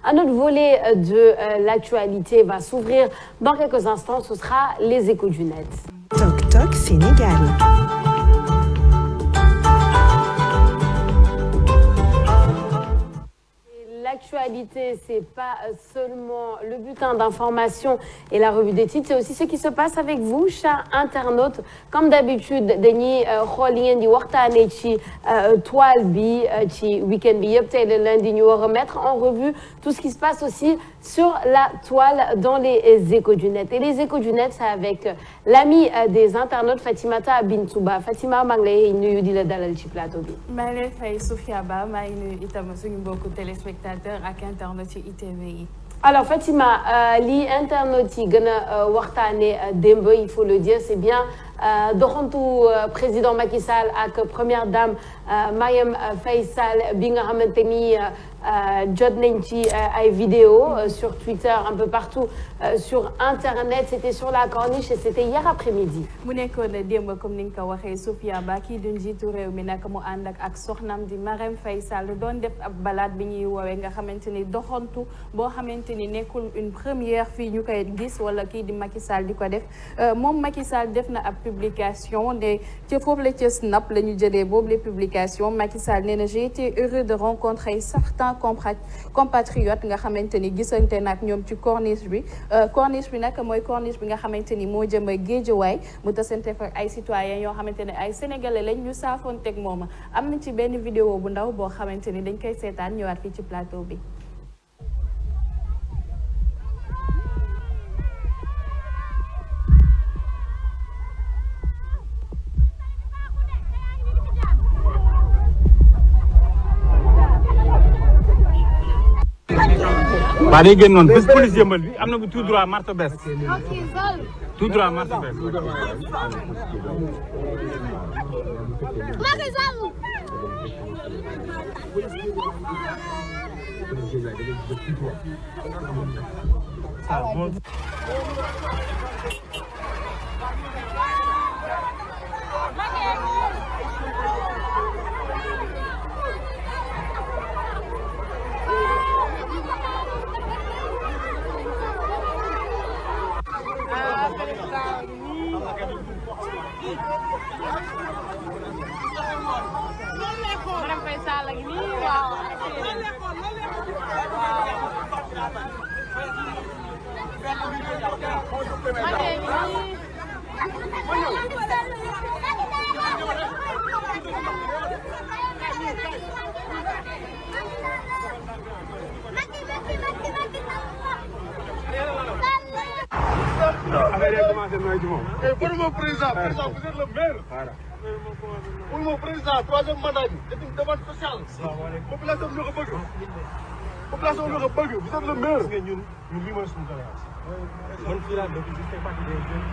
Un autre volet de l'actualité va s'ouvrir dans quelques instants. Ce sera les échos du net. Toc Toc Sénégal. L'actualité, c'est pas seulement le bulletin d'information et la revue des titres, c'est aussi ce qui se passe avec vous, chers internautes. Comme d'habitude, dañuy xool li ngeen di waxtaanee ci toile bi ci week-end bi yëpp tey le lundi ñu war a mettre en revue tout ce qui se passe aussi sur la toile dans les échos du net. Et les échos du net, c'est avec l'ami des internautes Fatimata Bintouba. Fatima, maa ngi lay nuyu di la dalal ci plateau bi. maa ngi lay fay Sophia Ba maa ngi nuyu itam suñu mbokku téléspectateurs ak internautes ci ITV yi. Alors Fatima, li internautes yi gën a waxtaanee démb, il faut le dire, c'est bien doxantu président Macky Sall ak première dame Marième Faye Sall bi nga xamante ni jot nañ ci ay vidéo sur Twitter un peu partout sur internet. C'était sur la corniche et c'était hier après-midi. mu nekkoon démb comme ni nga ko waxee Sophia Ba kii di njiitu réew mi nag mu ànd ak soxnam di Marième Faye Sall doon def ab balade bi ñuy woowee nga xamante ni doxantu boo xamante ni nekkul une première fii ñu koy gis wala kii di Macky Sall di ko def moom Macky Sall def na ab publication de ca foofu la ca Snap la ñu jëlee boobu les publications Macky Sall nee na j'ai été heureux de rencontrer certains compatriotes nga xamante ni gisante nag ñoom ci corniche bi nag mooy corniche bi nga xamante ni moo jëm Guédiawaye mu tasante fa ay citoyens yoo xamante ne ay sénégalais lañ ñu saafoonteeg moom am na ci benn vidéo bu ndaw boo xamante ni dañ koy seetaan ñëwaat fii ci plateau bi. waa day génn noonu bés police yëmbal bi am na bu tout droit marché bees tout droit marché bees Pour mon président, vous êtes le maire. Pour mon président, troisième mandat, c'est une demande sociale. Population bi ñoo ko bëgg. Population bi ñoo ko bëgg. Vous êtes le maire. Gis nga ñun lii mooy suñu doléance. Man fii laa dëkk, je fais partie des jeunes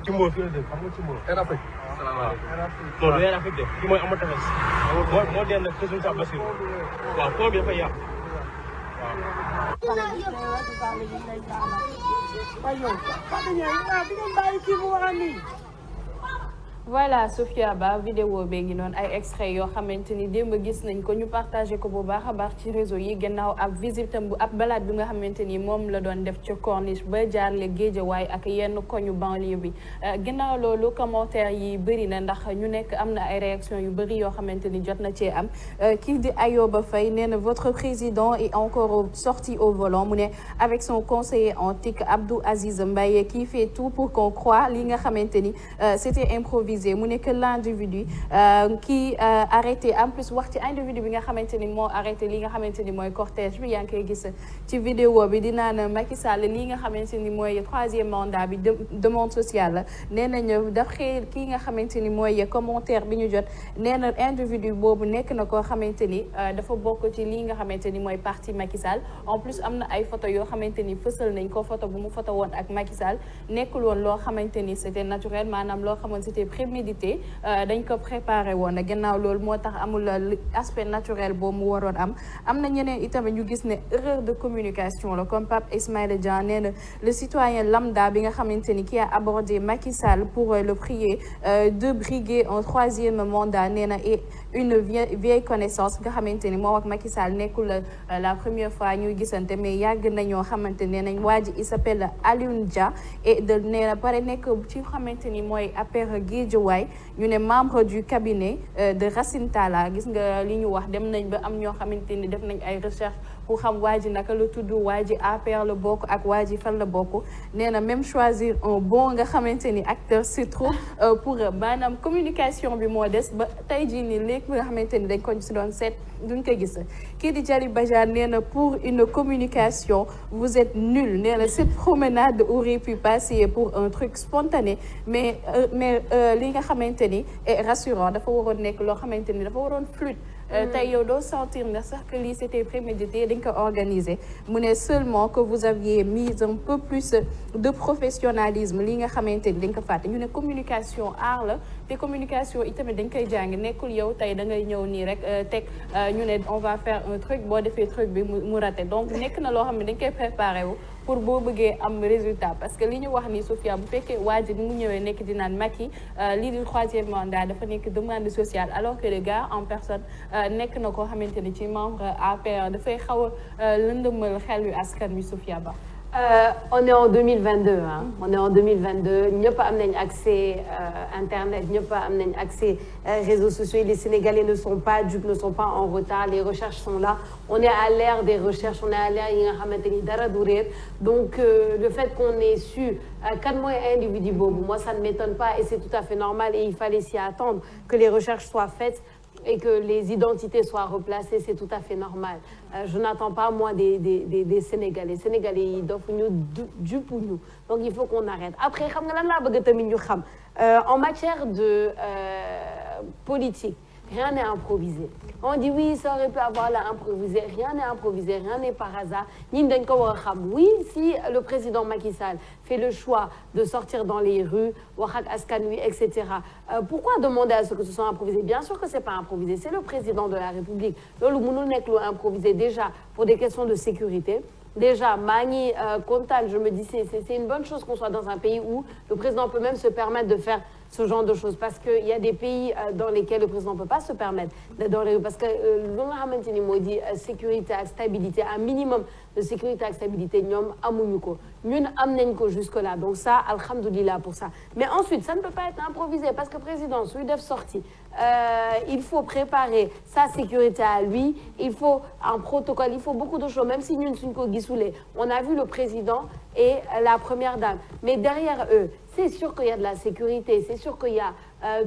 ci Mbour fii la dëkk, xam nga ci Mbour. RAPEC. Salaamaaleykum. Non, du RAPEC de. Kii mooy Amadou Tafes. moo dend ak Sëñ Sa Bassirou. Waaw, pont bi dafay yàqu. Voilà Sophia Ba vidéo bee ngi noonu ay extrait yoo xamante ni démb gis nañ ko ñu partagé ko bu baax a baax ci réseau yi gannaaw ab visitam bu ab balade bi nga xamante ni moom la doon def ci corniche ba jaarle Guédiawaye ak yenn koñu banlieue bi gannaaw loolu commentaire yi bëri na ndax ñu nekk am na ay réaction yu bëri yoo xamante ni jot na cee am kii di Ayoba Faye nee na votre président est encore sorti au volant mu ne avec son conseiller en TIC Abdou Aziz Mbaye qui fait tout pour qu'on croit li nga xamante ni c'était improvisé mu nekk l'individu qui arrêté en plus wax ci individu bi nga xamante ni moo arrêté li nga xamante ni mooy cortège bi yaa ngi koy gis ci vidéo bi di naan Macky Sall li nga xamante ni mooy troisième mandat bi demande sociale nee nañu d'après kii nga xamante ni mooy commentaire bi ñu jot nee na individu boobu nekk na koo xamante ni dafa bokk ci lii nga xamante ni mooy parti Macky Sall en plus am na ay photo yoo xamante ni fësal nañ ko photo bu mu photo woon ak Macky Sall nekkul woon loo xamante ni c'était naturel maanaam loo xamante c'était prémédité dañ ko préparé woon gannaaw loolu moo tax amul aspect naturel boobu mu waroon am na ñeneen itamit ñu gis ne erreur de communication la comme Pape Ismaïla Dia nee na le citoyen lambda bi nga xamante ni qui a abordé Macky Sall pour le prier de briguer un troisième mandat nee na et une vieille connaissance nga xamante ni moom ak Macky Sall nekkul la première fois ñuy gisante mais yàgg nañoo xamante ne nañ waa ji il s'appelle Alioune Dia et de nee na pare nekk ci xamante ni mooy APR Guédiawaye ñu ne membre du cabinet de Racine Talla gis nga li ñu wax dem nañ ba am ñoo xamante ni def nañ ay recherche pour xam waa ji naka la tudd waa ji APR la bokk ak waa ji fan la bokk nee na même choisir un bon nga xamante ni acteur c'est trop pour maanaam communication bi moo des ba tey jii nii léegi nga xamante ni dañ ko si doon seet duñ ko gis kii di Jali Badiane nee na pour une communication vous êtes nul nee na cette promenade aurait pu passer pour un truc spontané mais li nga xamante ni est rassurant dafa waroon nekk loo xamante ni dafa waroon fluide tey yow doo sentir ne sax que lii c'était prémédité dañ ko organiser mu ne seulement que vous aviez mis un peu plus de professionnalisme li nga xamante ni dañ ko fàtte ñu ne communication art la te communication itamit dañ koy jàng nekkul yow tey da ngay ñëw nii rek teg ñu ne on va faire un truc boo defee truc bi mu raté donc nekk na loo xam ne dañ koy préparé wu pour boo bëggee am résultat parce que li ñu wax ni Sophia bu fekkee waa ji ni mu ñëwee nekk di naan Macky lii di 3e mandat dafa nekk demande sociale alors que le gars en personne nekk na koo xamante ni ci membre APR dafay xaw a lëndëmal xel yu askan wi Sophia Ba. On est en 2022 hein. On est en 2022 ñëpp am nañ accès internet ñëpp am nañ accès réseaux sociaux et les Sénégalais ne sont pas dupes, ne sont pas en retard, les recherches sont là, on est à l'ère des recherches, on est à l'ère yi nga xamante ni dara du réer donc le fait qu'on ait su kan mooy individu boobu moi ça ne m'étonne pas et c'est tout à fait normal et il fallait s'y attendre que les recherches soient faites et que les identités soient replacées, c'est tout à fait normal. Je n'attends pas, moi, des Sénégalais. Sénégalais, ils doivent nous dupes nous. Donc, il faut qu'on arrête. Après, en matière de politique, rien n'est improvisé. On dit oui, ça aurait pu avoir l'improvisé. Rien n'est improvisé, rien n'est par hasard. Oui, si le président Macky Sall fait le choix de sortir dans les rues, etc. Pourquoi demander à ce que ce soit improvisé? Bien sûr que ce n'est pas improvisé, c'est le président de la République. Improvisé déjà pour des questions de sécurité. Déjà, Mani, Contal, je me dis c'est une bonne chose qu'on soit dans un pays où le président peut même se permettre de faire ce genre de choses parce qu'il y a des pays dans lesquels le président ne peut pas se permettre dans les rues parce que sécurité et stabilité, un minimum de sécurité et stabilité, nous avons jusque-là. Donc ça, alhamdoulilah pour ça. Mais ensuite, ça ne peut pas être improvisé parce que le président, celui d'être sorti, il faut préparer sa sécurité à lui, il faut un protocole, il faut beaucoup de choses, même si nous sommes on a vu le président et la première dame. Mais derrière eux, c'est sûr qu'il y a de la sécurité, c'est sûr qu'il y a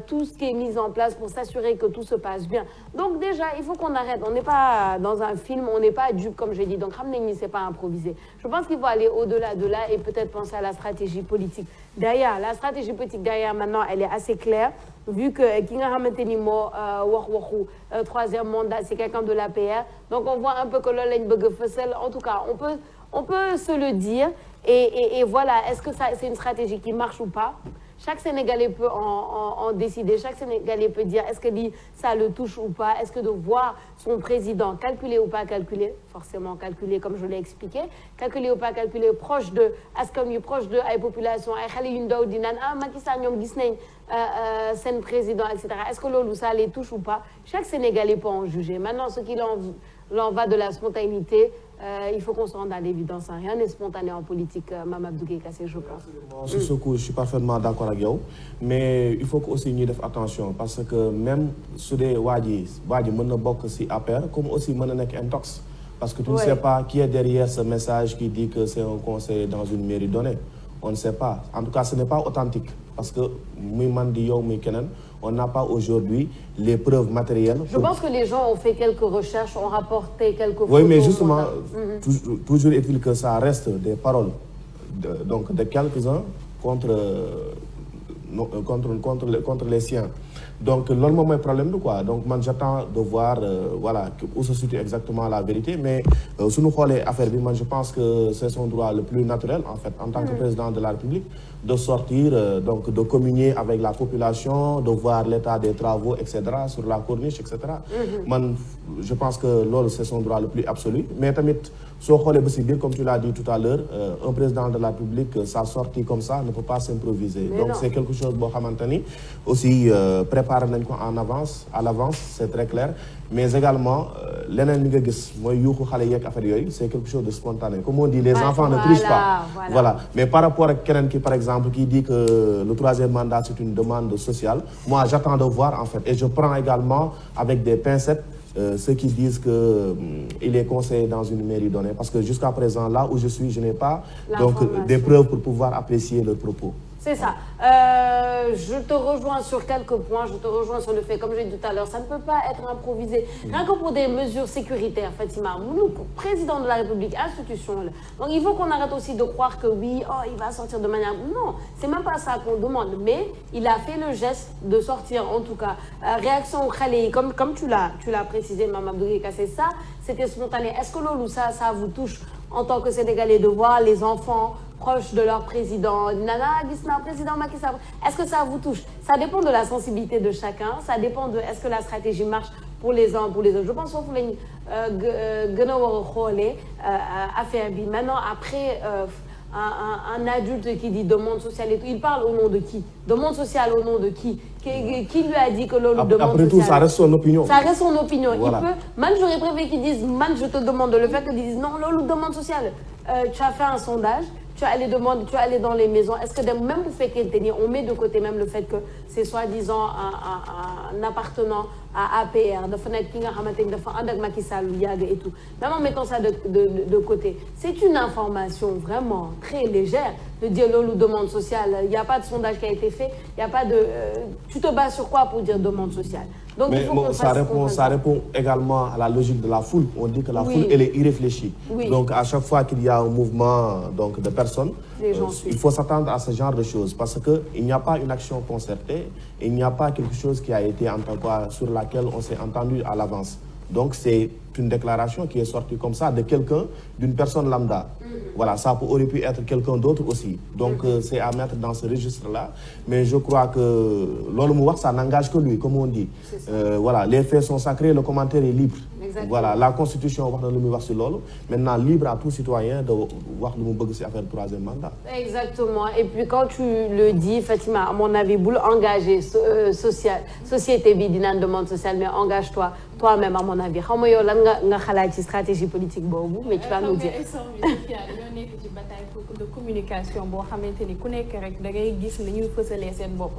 tout ce qui est mis en place pour s'assurer que tout se passe bien. Donc déjà, il faut qu'on arrête. On n'est pas dans un film, on n'est pas dupe, comme j'ai dit. Donc Ramneni, c'est pas improvisé. Je pense qu'il faut aller au-delà de là et peut-être penser à la stratégie politique. Derrière, la stratégie politique derrière, maintenant, elle est assez claire. Vu que Kinga Hamatenimo, 3e mandat, c'est quelqu'un de l'APR. Donc on voit un peu que l'Olaine Bugefessel, en tout cas, on peut se le dire. Et voilà, est-ce que c'est une stratégie qui marche ou pas? Chaque Sénégalais peut en décider. Chaque Sénégalais peut dire est-ce que ça le touche ou pas? Est-ce que de voir son président calculer ou pas calculer? Forcément calculer, comme je l'ai expliqué. Calculer ou pas calculer, proche de, proche de la population, Macky Sall ñoom gis nañ seen président, etc. Est-ce que loolu ça les touche ou pas? Chaque Sénégalais peut en juger. Maintenant, ce qu'il en va de la spontanéité, il faut qu'on se rende à l'évidence. Rien n'est spontané en politique, Mamadou Gueye Kassé, je pense. Sur ce coup, je suis parfaitement d'accord avec vous. Mais il faut aussi nous faire attention parce que même sur des Wadi mën bokk ci APR comme aussi mën nek intox parce que tu ne sais pas qui est derrière ce message qui dit que c'est un conseiller dans une mairie donnée. On ne sait pas. En tout cas, ce n'est pas authentique parce que on n'a pas aujourd'hui les preuves matérielles. Je pense que les gens ont fait quelques recherches, ont rapporté quelques photos. Oui, mais justement, toujours est-il que ça reste des paroles de quelques-uns contre les siens. Donc, l'homme est un problème de quoi? Donc, moi, j'attends de voir voilà, où se situe exactement la vérité. Mais si nous regardons l'affaire, je pense que c'est son droit le plus naturel, en fait, en tant que président de la République, de sortir, donc de communier avec la population, de voir l'état des travaux, etc., sur la corniche, etc. Je pense que l'OL, c'est son droit le plus absolu. Mais tamit, comme tu l'as dit tout à l'heure, un président de la République, sa sortie comme ça ne peut pas s'improviser. Donc, c'est quelque chose de aussi préparé. préparé nañ ko à l'avance c'est très clair mais également leneen li nga gis mooy yuuxu xale yeeg affaire yooyu c'est quelque chose de spontané comme on dit les enfants ne trichent pas voilà mais par rapport ak keneen ki par exemple qui dit que le troisième mandat c'est une demande sociale moi j'attends de voir en fait et je prends également avec des pincettes ceux qui disent que il est conseillé dans une mairie donnée parce que jusqu'à présent là où je suis je n'ai pas donc des preuves pour pouvoir apprécier leurs propos. C'est ça. Je te rejoins sur quelques points. Je te rejoins sur le fait, comme j'ai dit tout à l'heure, ça ne peut pas être improvisé. Rien que pour des mesures sécuritaires, Fatima, nous, président de la République, institution. Là. Donc il faut qu'on arrête aussi de croire que oui, oh, il va sortir de manière... Non, c'est même pas ça qu'on demande. Mais il a fait le geste de sortir, en tout cas. Réaction au Khalei, comme tu l'as précisé, Mme Abdoulaye Kassé, ça, c'était spontané. Est-ce que Lolo, ça vous touche en tant que Sénégalais de voir les enfants proches de leur président, Nana Gisna, président Macky Sall. Est-ce que ça vous touche? Ça dépend de la sensibilité de chacun, ça dépend de est-ce que la stratégie marche pour les uns, pour les autres. Je pense qu'il faut gën a war a xoolee affaire bi. Maintenant, après, un adulte qui dit demande sociale et tout, il parle au nom de qui? Demande sociale au nom de qui? Qui lui a dit que l'on demande sociale? Après tout, ça reste son opinion. Ça reste son opinion. Voilà. Il peut, man, j'aurais préféré qu'ils disent, man, je te demande, le fait qu'ils disent non, l'on demande sociale. Tu as fait un sondage. Tu es allé dans les maisons. Est-ce que même pour faire on met de côté même le fait que c'est soi-disant un appartenant à APR, et tout. Même en mettant ça de côté, c'est une information vraiment très légère de dire l'eau demande sociale. Il n'y a pas de sondage qui a été fait. Il n'y a pas de. Tu te bases sur quoi pour dire demande sociale? Donc, mais bon, ça répond également à la logique de la foule. On dit que la foule, elle est irréfléchie. Oui. Donc, à chaque fois qu'il y a un mouvement donc, de personnes, il faut s'attendre à ce genre de choses parce qu'il n'y a pas une action concertée, il n'y a pas quelque chose qui a été sur laquelle on s'est entendu à l'avance. Donc, c'est une déclaration qui est sortie comme ça de quelqu'un, d'une personne lambda. Voilà, ça aurait pu être quelqu'un d'autre aussi. Donc, c'est à mettre dans ce registre-là. Mais je crois que l'homme mouvoir, ça n'engage que lui, comme on dit. Voilà, les faits sont sacrés, le commentaire est libre. Exactement. Voilà, la Constitution, on va le voir sur l'eau. Maintenant, libre à tout citoyen de voir le mot faire le troisième mandat. Exactement. Et puis, quand tu le dis, Fatima, à mon avis, boule engagé, société bidinane demande sociale, mais engage-toi, toi-même, à mon avis. Une stratégie politique, mais tu vas nous dire. dañoo nekk ci bataille de communication boo xamante ni ku nekk rek da ngay gis ni ñuy fësalee seen bopp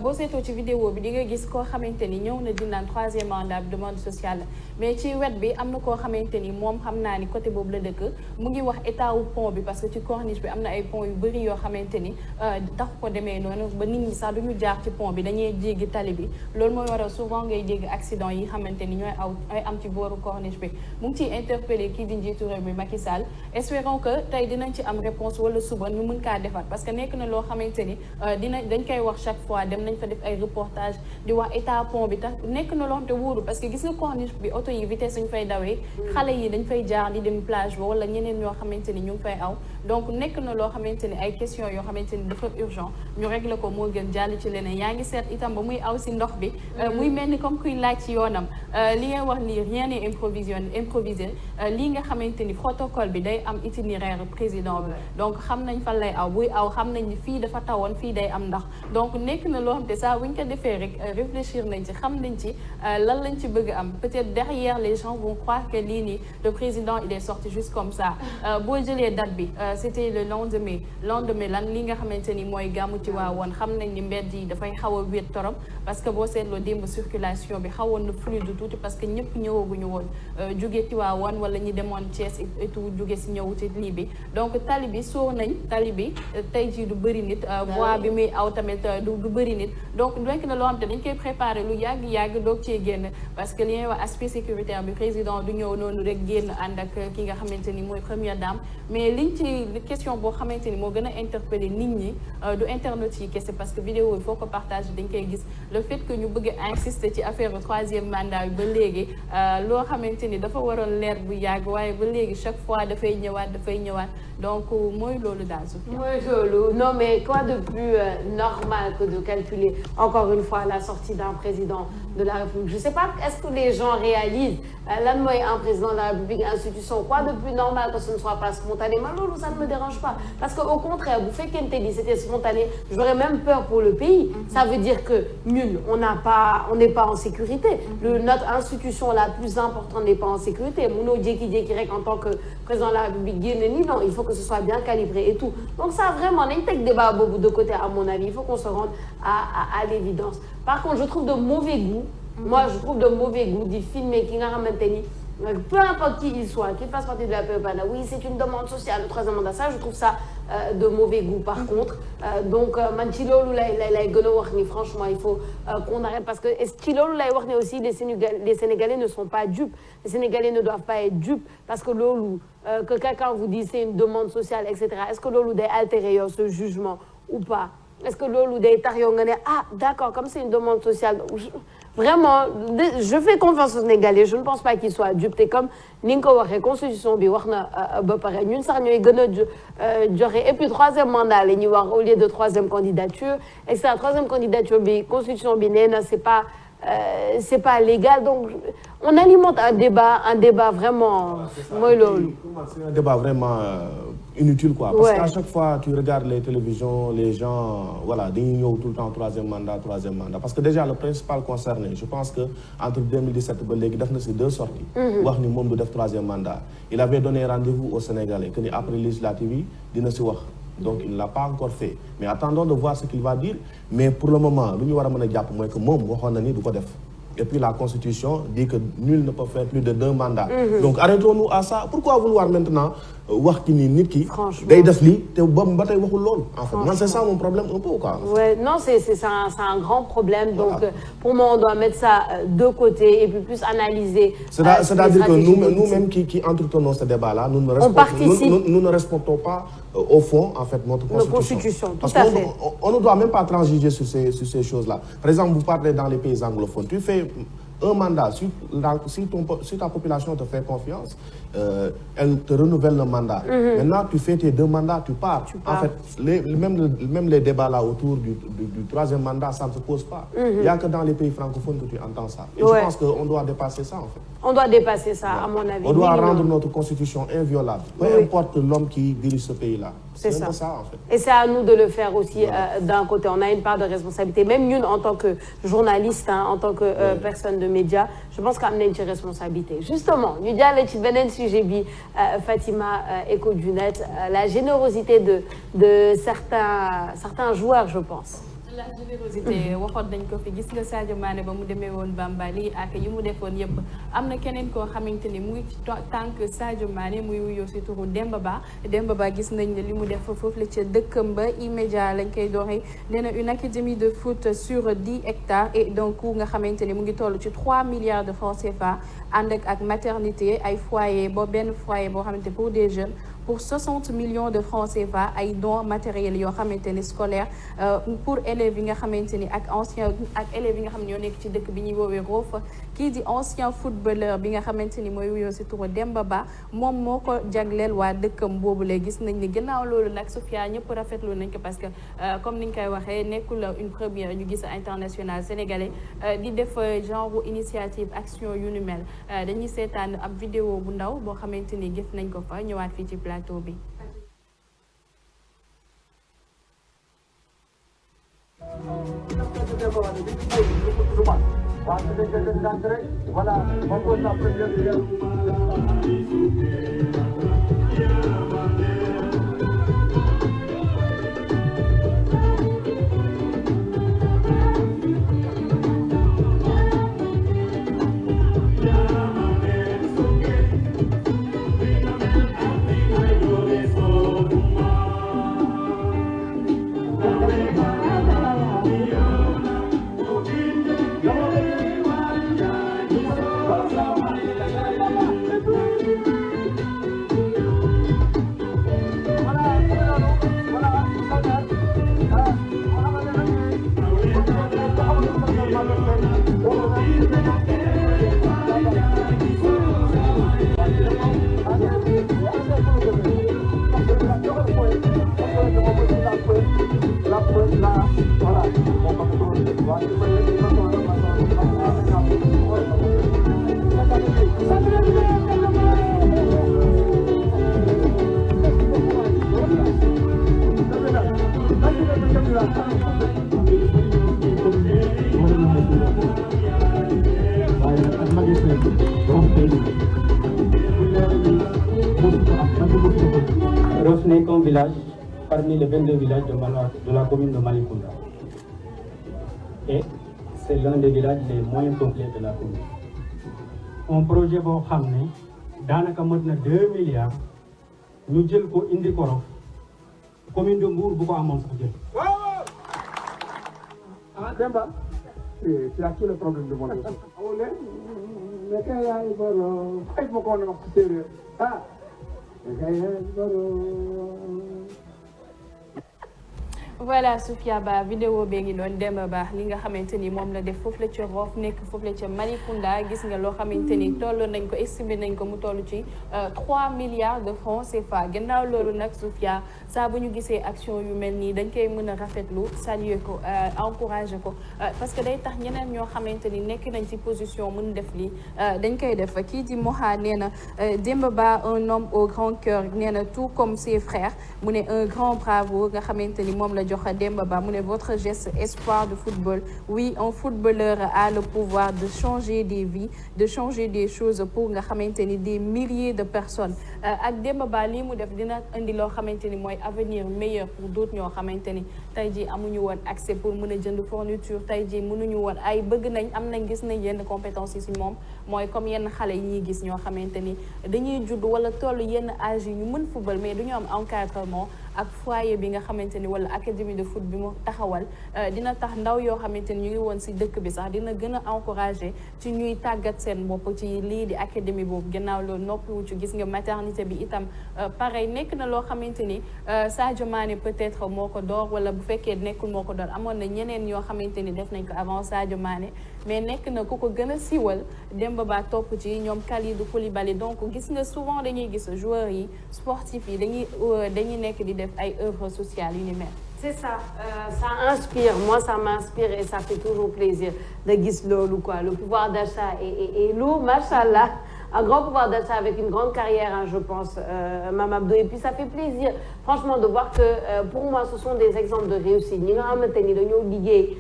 boo seetoo ci vidéo bi di nga gis koo xamante ni ñëw na di naan troisième mandat demande sociale mais ci wet bi am na koo xamante ni moom xam naa ni côté boobu la dëkk mu ngi wax état wu pont bi parce que ci corniche bi am na ay pont yu bëri yoo xamante ni tax ko demee noonu ba nit ñi sax duñu jaar ci pont bi dañuy jéggi tali bi loolu mooy waral souvent ngay dégg accident yi xamante ni ñooy am ci booru corniche bi mu ngi ciy interpellé kii di njiitu réew mi Macky Sall espérons que tey dinañ ci am réponse wala suba ñu mën kaa defar parce que nekk na loo xamante ni dañ koy wax chaque fois dem nañ fa def ay reportage di wax état pont bi tax nekk na loo xam te wóoru parce que gis nga corniche bi oto yi vitesse ñu fay dawee xale yi dañ fay jaar di dem plage ba wala ñeneen ñoo xamante ni ñu ngi fay aw donc nekk na loo xamante ni ay question yoo xamante ni dafa urgent ñu régler ko moo gën jàll ci leneen yaa ngi seet itam ba muy aw si ndox bi muy mel ni comme kuy laaj ci yoonam li ngay wax nii rien n'est improvisé lii nga xamante ni protocole bi day am itinéraire président bi donc xam nañ fan lay aw buy aw xam nañ ni fii dafa tawoon fii day am ndax donc nekk na loo xam te saa buñ ko defee rek réfléchir nañ ci xam nañ ci lan lañ ci bëgg am peut-être derrière les gens vont croire que lii nii le président il est sorti juste comme ça boo jëlee date bi c'était le lendemain lan li nga xamante ni mooy gàmmu ci waawoon xam nañ ni mbedd yi dafay xaw a wéet torop parce que boo seetloo démb circulation bi xawoon na fluide tuuti parce que ñëpp ñëwaguñu woon jóge ci waawoon wala ñi demoon Thiès et tout jóge si ñëw ci lii bi donc tali bi sóor nañ tali bi tey jii du bëri nit voie bi muy aw tamit du bëri nit donc nekk na loo xam te dañ koy préparer lu yàgg doog cee génn parce que li ñuy wax aspect sécuritaire bi président du ñëw noonu rek génn ànd ak ki nga xamante ni mooy première dame mais liñ ci question boo xamante ni moo gën a interpeller nit ñi du internet yi kese parce que vidéo yi foo ko partager dañ koy gis le fait que ñu bëgg a insister ci affaire troisième mandat yu ba léegi loo xamante ni dafa waroon leer bu yàgg waaye ba léegi chaque fois dafay ñëwaat donc mooy loolu daal Sophia. mooy loolu non mais quoi de plus normal que de calculer encore une fois la sortie d'un président de la République je sais pas est-ce que les gens réalisent lan mooy un président de la République institution quoi de plus normal que ce ne soit pas spontané man loolu ça ne me dérange pas parce que au contraire bu fekkente ni c'était spontané j'aurais même peur pour le pays ça veut dire que ñun on n'est pas en sécurité notre institution la plus importante n'est pas en sécurité mënoo jékki-jékki rek en tant que président de la République génn ni non il faut que ce soit bien calibré et tout donc ça vraiment nañ teg débat boobu de côté à mon avis il faut qu'on se rende à l'évidence par contre je trouve de mauvais goût di filmer ki nga xamante ni peu importe qui il soit qu'il fasse partie de la PEPADA oui c'est une demande sociale le troisième mandat ça je trouve ça de mauvais goût par contre donc man ci loolu lay gën a wax ni franchement il faut qu'on arrête parce que ci loolu lay wax ne aussi les Sénégalais ne sont pas dupes les Sénégalais ne doivent pas être dupes parce que loolu que quelqu'un vous dise c'est une demande sociale etc est-ce que loolu day altérer yow ce jugement ou pas est-ce que loolu day tax yow nga ne ah d'accord comme c'est une demande sociale vraiment je fais confiance aux Sénégalais je ne pense pas qu'ils soient dupes te comme ni nga ko waxee constitution bi wax na ba pare ñun sax ñooy gën a joxe et puis troisième mandat la ñuy wax au lieu de troisième candidature et ça troisième candidature bi constitution bi nee na c'est pas légal donc on alimente un débat vraiment mooy loolu. C'est un débat vraiment inutile quoi. Parce qu'à chaque fois tu regardes les télévisions les gens voilà dañuy ñëw tout le temps troisième mandat parce que déjà le principal concerné je pense que entre 2017 ba léegi def na si 2 sorties. wax ni moom du def troisième mandat. Il avait donné rendez-vous aux Sénégalais que ni après législative yi dina si wax. Donc il ne l'a pas encore fait mais attendons de voir ce qu'il va dire mais pour le moment lu ñu war a mën a jàpp mooy que moom waxoon na ni du ko def et puis la constitution dit que nul ne peut faire plus de 2 mandats. Donc arrêtons-nous à ça pourquoi vouloir maintenant wax ki ni nit ki day def lii te boobu ba tey waxul loolu en fait man c'est ça mon problème un peu quoi. Ouais non c'est un grand problème donc voilà. Pour moi on doit mettre ça de côté et puis plus analyser. C'est-à-dire que nous-mêmes qui entretenons ce débat-là nous ne respectons pas au fond en fait notre constitution. Tout à fait. On ne doit même pas transiger sur ces choses-là. Par exemple vous parlez dans les pays anglophones tu fais un mandat si ta population te fait confiance elle te renouvelle le mandat. Maintenant tu fais tes 2 mandats tu pars. En fait même les débats là autour du troisième mandat ça ne se pose pas. Il y a que dans les pays francophones que tu entends ça. Et je pense que on doit dépasser ça en fait. On doit dépasser ça à mon avis. On doit rendre notre constitution inviolable. Peu importe l'homme qui dirige ce pays-là. C'est ça en fait. Et c'est à nous de le faire aussi d'un côté. On a une part de responsabilité. Même nous en tant que journaliste, en tant que personne de médias, je pense qu'on a une responsabilité. Justement, ñu jàll ci beneen sujet bi Fatima Eco du Net, la générosité de certains joueurs je pense. La générosité waxoon nañ ko fi gis nga Sadio Mané ba mu demee woon Bambali ak yi mu defoon yëpp am na keneen koo xamante ni mu ngi ci tant que Sadio Mané muy wuyoo si turu Demba Ba gis nañ ne li mu def foofu la ca dëkkam ba immédiat lañ koy doxee nee na une académie de foot sur 10 hectares et donc nga xamante ni mu ngi toll ci 3 milliards de francs CFA ànd ak maternité ay foyer benn foyer boo xamante pour des jeunes pour 60 millions de francs CFA ay dons matériels yoo xamante ni scolaire pour élèves yi nga xamante ni ak élèves yi nga xam ne ñoo nekk ci dëkk bi ñuy woowee Rof kii di ancien footballeur bi nga xamante ni mooy wuyoo si turu Demba Ba moom moo ko jagleel waa dëkkam boobu la gis nañ ni gannaaw loolu nag Sophia ñëpp rafetlu nañ ko parce que comme ni ñu koy waxee nekkul une première ñu gis international sénégalais di def genre initiative action yu ni mel dañuy seetaan ab vidéo bu ndaw boo xamante ni gis nañ ko fa ñëwaat fii ci plateau bi. Voilà, on pose la première pierre. Rof n'est qu'un village parmi les 22 villages de la commune de Malicounda. Et c'est l'un des villages les moins peuplés de la commune. Un projet boo xam ne daanaka mën na 2 milliards ñu jël ko indi ko Rof commune de Mbour bu ko amoon sax jël. Ah Demba, tu as tous les problèmes du monde. Mais quand il y a une bonne, il faut qu'on ait sérieux. Ah, voilà Sophia Ba vidéo bee ngi doon Demba Ba li nga xamante ni moom la def foofu la ca Rof nekk foofu la ca Malicounda gis nga loo xamante ni toll nañ ko estimé nañ ko mu toll ci 3 milliards de francs CFA gannaaw loolu nag Sophia saa bu ñu gisee action yu mel nii dañ koy mën a rafetlu saluer ko encourager ko parce que day tax ñeneen ñoo xamante ni nekk nañ ci position mën def lii dañ koy def kii di Moha nee na Demba Ba un homme au grand cœur nee na tout comme ses frères mu ne un grand bravo nga xamante ni moom la jox Demba Ba mu ne votre geste espoir de football oui un footballeur a le pouvoir de changer des vies de changer des choses pour nga xamante ni des milliers de personnes ak Demba Ba lii mu def dina indi loo xamante ni mooy avenir meilleur pour d'autres ñoo xamante ni tey jii amuñu woon accès pour mën a jënd fourniture tey jii mënuñu woon ay bëgg nañ am nañ gis nañ yenn compétences yi si moom mooy comme yenn xale yi ñuy gis ñoo xamante ni dañuy judd wala toll yenn âge yi ñu mën football mais duñu am encadrement ak foyer bi nga xamante ni wala académie de foot bi mu taxawal dina tax ndaw yoo xamante ni ñu ngi woon si dëkk bi sax dina gën a encourager ci ñuy tàggat seen bopp ci lii di académie boobu gannaaw loolu noppiwu ci gis nga maternité bi itam pareil nekk na loo xamante ni Sadio Mané peut-être moo ko door wala bu fekkee nekkul moo ko door amoon na ñeneen ñoo xamante ni def nañ ko avant Sadio Mané mais nekk na ku ko gën a siiwal Demba Ba topp ci ñoom Kalidou Koulibaly donc gis nga souvent dañuy gis joueurs yi sportifs yi dañuy nekk di def ay œuvres sociales yu ni mel. C'est ça, ça inspire, moi ça m'inspire et ça fait toujours plaisir de gis loolu quoi. Le pouvoir d'achat est lourd, machallah. Un grand pouvoir d'achat avec une grande carrière, hein, je pense, Mame Abdou. Et puis ça fait plaisir, franchement, de voir que pour moi, ce sont des exemples de réussite. Ñi nga xamante ni dañoo liggéey,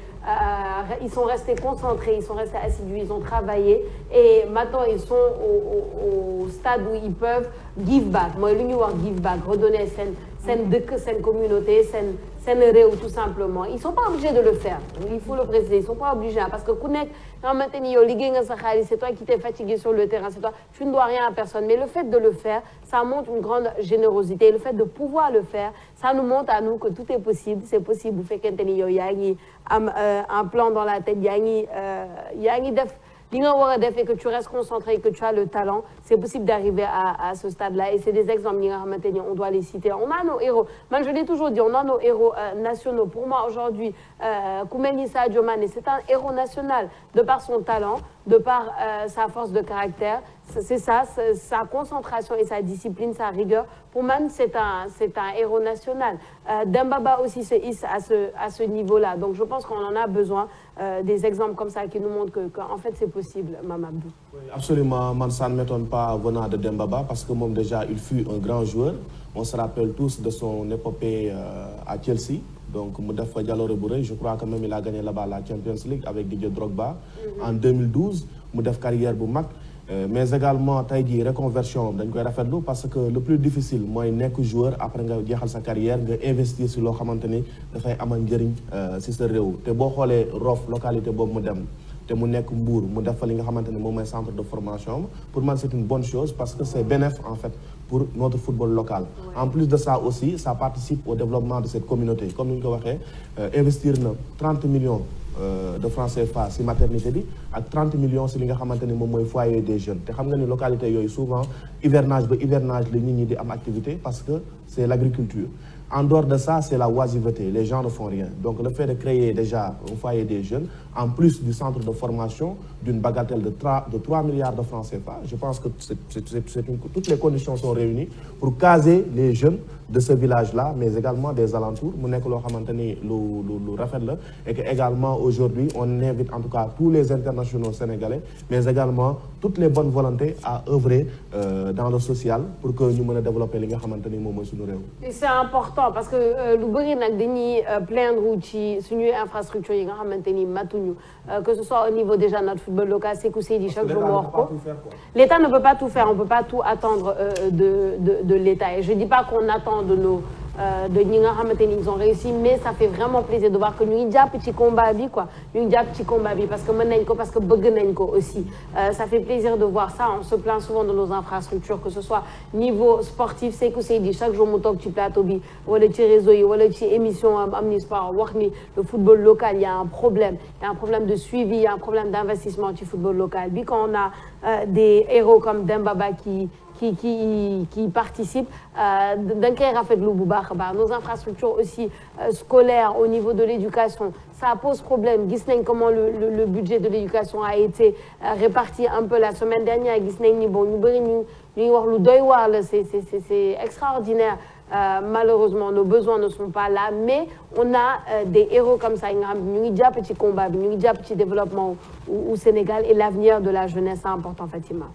ils sont restés concentrés, ils sont restés assidus, ils ont travaillé et maintenant ils sont au stade où ils peuvent give back. Mooy lu ñuy wax give back, redonner seen dëkk, seen communauté, seen réew tout simplement. Ils sont pas obligés de le faire. Il faut le préciser, ils sont pas obligés parce que ku nekk nga xamante ni yow liggéey nga sa xaalis, c'est toi qui t'es fatigué sur le terrain, c'est toi, tu ne dois rien à personne. Mais le fait de le faire, ça montre une grande générosité. Le fait de pouvoir le faire, ça nous montre à nous que tout est possible. C'est possible bu fekkente ni yow yaa ngi am un plan dans la tête, yaa ngi def li nga war a def et que tu restes concentré et que tu as le talent, c'est possible d'arriver à ce stade-là. Et c'est des exemples, ñi nga xamante ni on doit les citer. On a nos héros. Man, je l'ai toujours dit, on a nos héros nationaux. Pour moi, aujourd'hui, ku mel ni Sadio Mané, c'est un héros national de par son talent, de par sa force de caractère. C'est ça, sa concentration et sa discipline, sa rigueur. Pour Man, c'est un héros national. Demba Ba aussi se hisse à ce niveau-là. Donc, je pense qu'on en a besoin des exemples comme ça qui nous montrent qu'en fait, c'est possible, Mame Abdou. Oui, absolument, man, ça ne m'étonne pas venant de Demba Ba parce que même déjà, il fut un grand joueur. On se rappelle tous de son épopée à Chelsea. Donc, Moudafa Diallo Bouré, je crois que même il a gagné là-bas la Champions League avec Didier Drogba en 2012. Moudaf carrière Boumak. Mais également, tey jii reconversion dañ koy rafetlu parce que le plus difficile mooy nekk joueur après nga jeexal sa carrière nga investir si loo xamante ni dafay amal njëriñ si sa réew te boo xoolee Rof localité boobu mu dem te mu nekk Mbour mu def fa li nga xamante ni moom mooy centre de formation pour man c'est une bonne chose parce que c'est bénéfique en fait pour notre football local. En plus de ça aussi, ça participe au développement de cette communauté. Comme nous l'avons dit, investir 30 millions de francs CFA si maternité bi ak 30 millions si li nga xamante ni moom mooy foyer des jeunes te xam nga ni localité yooyu souvent hivernage ba hivernage la nit ñi di am activité parce que c'est l'agriculture. En dehors de ça, c'est la oisiveté. Les gens ne font rien. Donc, le fait de créer déjà un foyer des jeunes, en plus du centre de formation, d'une bagatelle de 3 milliards de francs CFA, je pense que toutes les conditions sont réunies pour caser les jeunes de ce village-là, mais également des alentours. Et que également, aujourd'hui, on invite en tout cas tous les internationaux sénégalais, mais également toutes les bonnes volontés à œuvrer dans le social pour que ñu mën a développer li nga xamante ni moom mooy suñu réew. Et c'est important parce que lu bëri nag dañuy plaindre ci suñuy infrastructure yi nga xamante ni matuñu que ce soit au niveau déjà notre football local Sékou Seydi chaque jour mu wax ko. L'État ne peut pas tout faire, on peut pas tout attendre de l'État et je dis pas qu'on attend de nos de ñi nga xamante ni ils ont réussi mais ça fait vraiment plaisir de voir que ñu ngi jàpp ci combat bi quoi ñu ngi jàpp ci combat bi parce que mën nañ ko parce que bëgg nañ ko aussi ça fait plaisir de voir ça. On se plaint souvent de nos infrastructures que ce soit niveau sportif Sékou Seydi chaque jour mu toog ci plateau bi wala ci réseau yi wala ci émission Omnisport wax ni le football local il y a un problème de suivi, il y a un problème d'investissement ci football local bi quand on a des héros comme Demba Ba qui participent da nga koy rafetlu bu baax a baax. Nos infrastructures aussi scolaires au niveau de l'éducation ça pose problème. Gis nañ comment le budget de l'éducation a été réparti un peu la semaine dernière. Gis nañ ni bon ñu bëri ñu ngi wax lu doy waar la c'est extraordinaire. Malheureusement nos besoins ne sont pas là mais on a des héros comme ça yi nga xam ñu ngi jàpp ci combat bi ñu ngi jàpp ci développement au Sénégal et l'avenir de la jeunesse c'est important Fatima.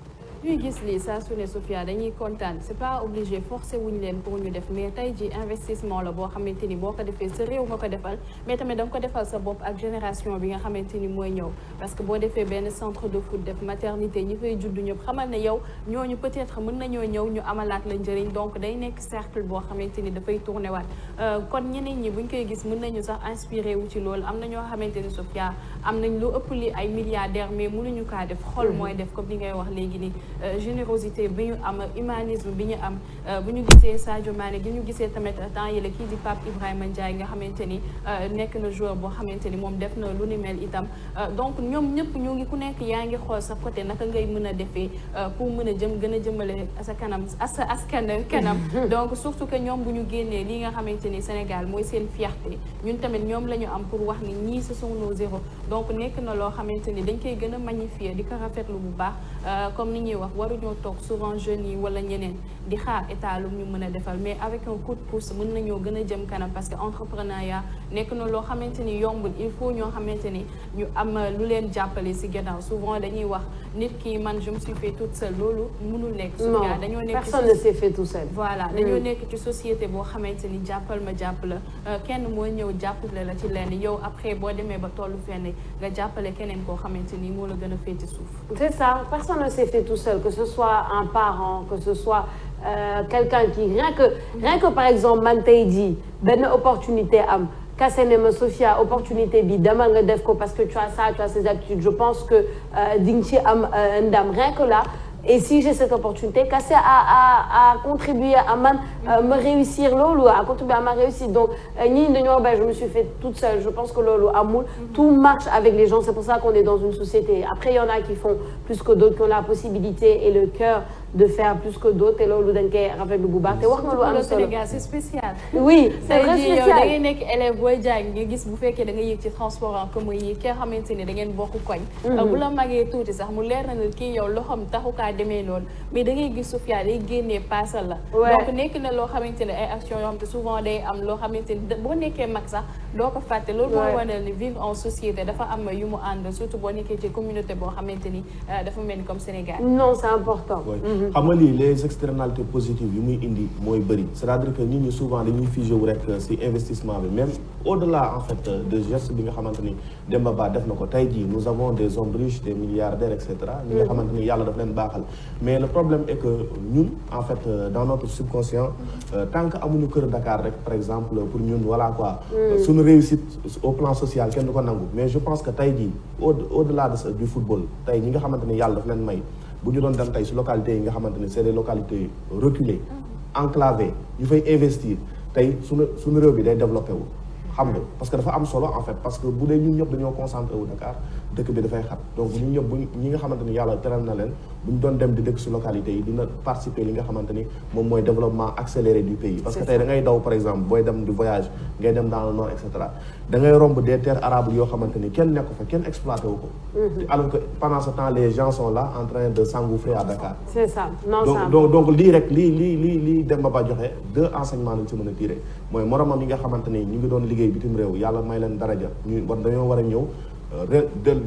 ñuy gis lii saa su ne Sophia dañuy kontaan c'est pas obligé forcé wuñ leen pour ñu def mais tey ji investissement la boo xamante ni boo ko defee sa réew nga ko defal mais tamit da nga ko defal sa bopp ak génération bi nga xamante ni mooy ñëw parce que boo defee benn centre de foot def maternité ñi fay judd ñëpp xamal ne yow ñooñu peut-être mën nañoo ñëw ñu amalaat la njëriñ donc day nekk cercle boo xamante ni dafay tourné waat kon ñeneen ñi buñ koy gis mën nañu sax inspiré wu ci loolu am na ñoo xamante ni Sophia am nañ lu ëpp li ay milliardaires mais mënuñu kaa def xol mooy def comme li ngay wax léegi nii générosité bi ñu am humanisme bi ñu am bu ñu gisee Sadio Mané gi ñu gisee tamit temps yële kii di Pape Ibrahima Ndiaye nga xamante ni nekk na joueur boo xamante ni moom def na lu ni mel itam donc ñoom ñëpp ñu ngi ku nekk yaa ngi xool sa côté naka ngay mën a defee pour mën a gën a jëmale sa kanam sa askan kanam donc surtout que ñoom bu ñu génnee li nga xamante ni Sénégal mooy seen fierté ñun tamit ñoom la ñu am pour wax ni ñii ce sont nos héros donc nekk na loo xamante ni dañ koy gën a magnifier di ko rafetlu bu baax comme ni ñuy wax waruñoo toog souvent jeunes yi wala ñeneen di xaar état lu ñu mën a defal mais avec un coup de pouce mën nañoo gën a jëm kanam parce que entrepreneuriat nekk na loo xamante ni yombul il faut ñoo xamante ni ñu am lu leen jàppale si gannaaw souvent dañuy wax nit ki man je me suis fait toute seule loolu mënul nekk. non dañoo nekk personne ne s'est fait tout seul. voilà dañoo nekk ci société boo xamante ni jàppal ma jàpp la kenn moo ñëw jàppale la ci lenn yow après boo demee ba tollu fenn nga jàppale keneen koo xamante ni moo la gën a féete suuf. c'est ça personne ne s'est fait tout seul que ce soit un parent que ce soit quelqu'un qui rien que par exemple man tey jii benn opportunité am kase ne ma Sophia opportunité bi demal nga def ko parce que tu as ça tu as ces habitudes je pense que di nga ci am ndam rien que là. Et si j'ai cette opportunité, Kassé a contribué à me réussir lolo, a contribué à ma réussite. Donc, je me suis fait toute seule. Je pense que lolo, amour, tout marche avec les gens. C'est pour ça qu'on est dans une société. Après, il y en a qui font plus que d'autres, qui ont la possibilité et le cœur de faire plus que d'autres. Et lolo, avec le bouba. Le Sénégal, c'est spécial. Oui, c'est très spécial. Da ngay nekk élève booy jàng nga gis bu fekkee da nga yëg ci transport en commun yi kee xamante ni da ngeen bokk koñ. bu la magee tuuti sax mu leer na ne kii yow loxoom taxukaa demee noonu mais da ngay gis Sophia day génnee paasal la. donc nekk na loo xamante ne ay actions yoo xam te souvent day am loo xamante ni boo nekkee mag sax doo ko fàtte. loolu moo wane ni vivre en société dafa am yu mu ànd surtout boo nekkee ci communauté boo xamante ni dafa mel ni comme Sénégal. non c'est important. xam nga lii les externalités positives yu muy indi mooy bëri c'est-à-dire que nit ñi souvent dañuy figé wu rek si investissement bi même au-delà en fait de geste bi nga xamante ni Demba Ba def na ko tey jii nous avons des hommes riches des milliardaires et cetera. ñi nga xamante ni yàlla daf leen baaxal. mais le problème est que ñun en fait dans notre subconscient tant que amuñu kër Dakar rek par exemple pour ñun voilà quoi. suñu réussite au plan social kenn du ko nangu mais je pense que tey jii au-delà du football tey ñi nga xamante ni yàlla daf leen may. bu ñu doon dem tey si localités yi nga xamante ne c'est des localités reculées enclavées ñu fay investir tey suñu réew bi day développé wu xam nga parce que dafa am solo en fait parce que bu dee ñun ñëpp dañoo concentré wu Dakar dëkk bi dafay xat donc ñun ñëpp ñi nga xamante ni yàlla teral na leen bu ñu doon dem di dëkk si localités yi dina participer li nga xamante ni moom mooy développement accéléré du pays parce que tey da ngay daw par exemple booy dem du voyage ngay dem dans le nord et cetera da ngay romb des terres arables yoo xamante ni kenn nekku fa kenn exploité wu ko alors que pendant ce temps les gens sont là en train de s'engouffrer à Dakar. c'est ça non donc lii rek lii Demba Ba joxe deux enseignements lañ si mën a tiré mooy moromam yi nga xamante ni ñu ngi doon liggéey bitim réew yàlla may leen daraja ñu dañoo war a ñëw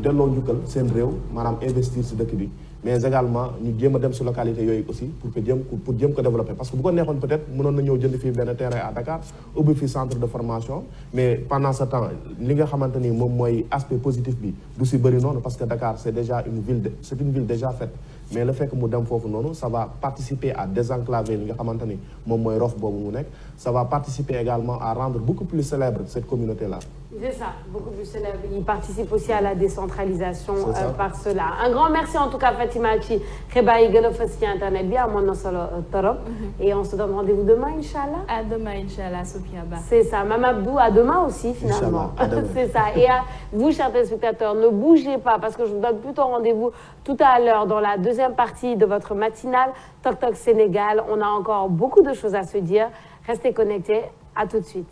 delloo njukkal seen réew maanaam investir si dëkk bi mais également ñu jéem a dem si localité yooyu aussi pour jéem ko développer parce que bu ko neexoon peut-être mënoon na ñëw jënd fii benn terrain à Dakar ubbi fii centre de formation mais pendant ce temps li nga xamante ni moom mooy aspect positif bi du si bëri noonu parce que Dakar c'est déjà une ville déjà faite mais le fait que mu dem foofu noonu ça va participer à désenclaver li nga xamante ni moom mooy Roff boobu mu nekk ça va participer également à rendre beaucoup plus célèbre cette communauté là. C'est ça, beaucoup plus célèbre. Il participe aussi à la décentralisation par cela. Un grand merci en tout cas Fatima ci xibaar yi gën a fës ci internet bi amoon na solo torop. Et on se donne rendez-vous demain Inch'Allah. À demain Inch'Allah Sophia Ba. C'est ça, Mame Abdou à demain aussi finalement. C'est ça. Et à vous chers téléspectateurs, ne bougez pas parce que je vous donne plutôt rendez-vous tout à l'heure dans la deuxième partie de votre matinale Tok Tok Sénégal. On a encore beaucoup de choses à se dire. Restez connectés. À tout de suite.